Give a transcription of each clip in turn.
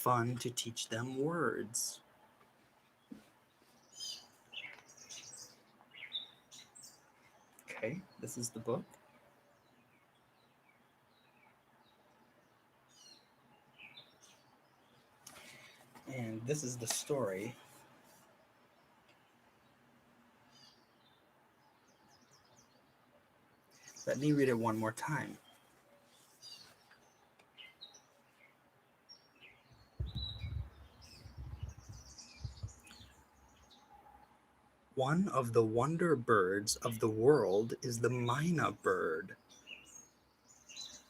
fun to teach them words. Okay, this is the book. And this is the story. Let me read it one more time. One of the wonder birds of the world is the Mynah bird.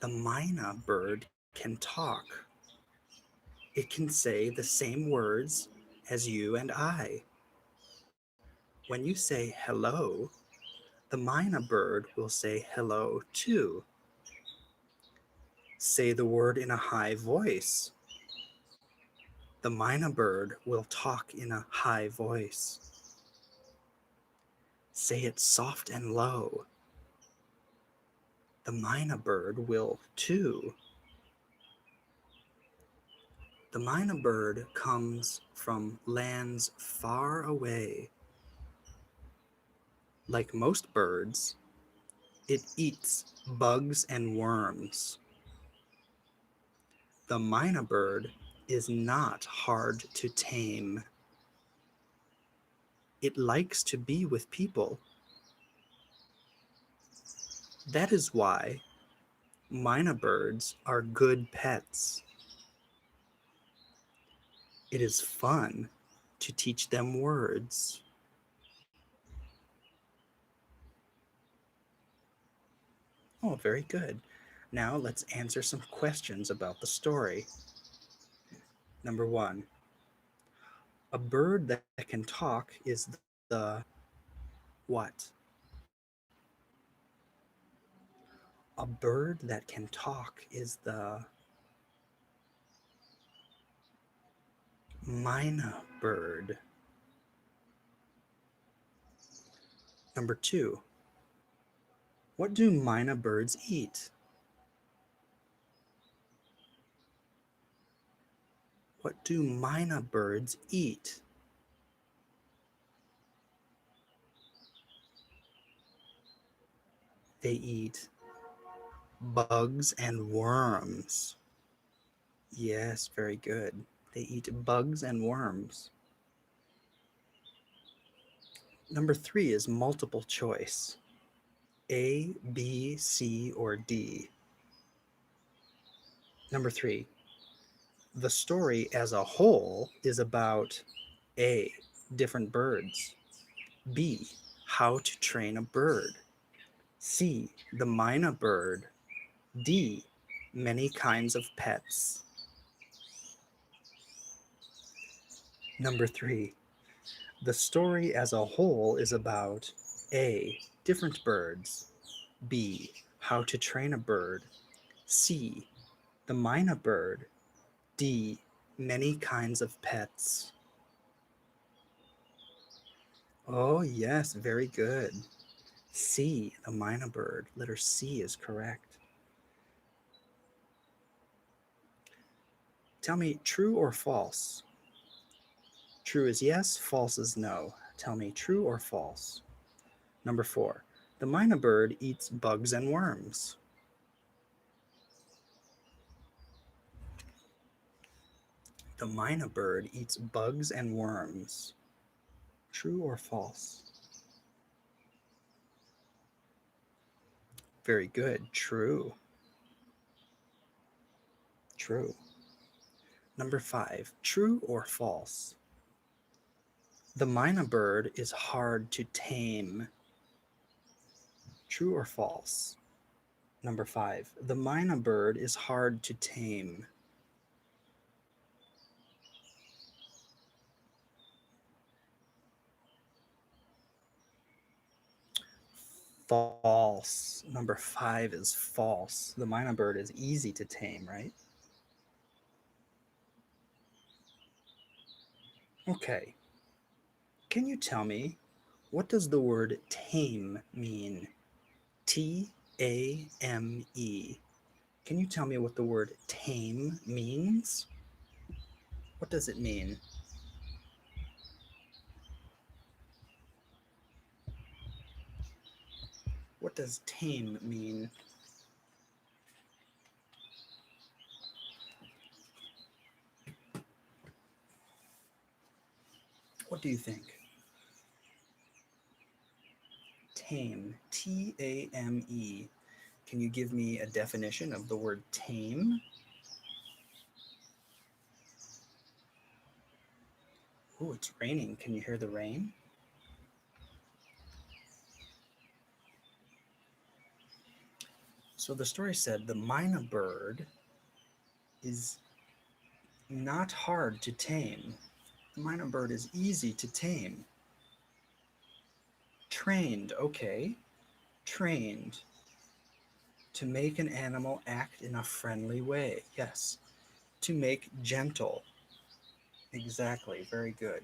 The Mynah bird can talk. It can say the same words as you and I. When you say hello, the Mynah bird will say hello too. Say the word in a high voice. The Mynah bird will talk in a high voice. Say it soft and low. The Mynah bird will too. The Mynah bird comes from lands far away. Like most birds, it eats bugs and worms. The Mynah bird is not hard to tame. It likes to be with people. That is why Mynah birds are good pets. It is fun to teach them words. Oh, very good. Now let's answer some questions about the story. Number 1. A bird that can talk is the what? A bird that can talk is the Mynah bird. Number 2. What do Mynah birds eat? What do Mynah birds eat? They eat bugs and worms. Yes, very good. They eat bugs and worms. Number 3 is multiple choice. A, B, C, or D. Number 3, the story as a whole is about A, different birds, B, how to train a bird, C, the Mynah bird, D, many kinds of pets. Number 3, the story as a whole is about A, different birds, B, how to train a bird, C, the Mynah bird, D, many kinds of pets. Oh, yes, very good. C, the Mynah bird. Letter C is correct. Tell me true or false. True is yes, false is no. Tell me true or false. Number 4, the Mynah bird eats bugs and worms. The Mynah bird eats bugs and worms. True or false? Very good. True. True. Number 5, true or false? The Mynah bird is hard to tame. True or false? Number 5, the Mynah bird is hard to tame. False. Number 5 is false. The Mynah bird is easy to tame, right? Okay. Can you tell me, what does the word tame mean? T-A-M-E. Can you tell me what the word tame means? What does it mean? What does tame mean? What do you think? Tame, T-A-M-E. Can you give me a definition of the word tame? Ooh, it's raining. Can you hear the rain? So the story said the Mynah bird is not hard to tame. The Mynah bird is easy to tame. Trained, okay. Trained to make an animal act in a friendly way. Yes. To make gentle. Exactly, very good.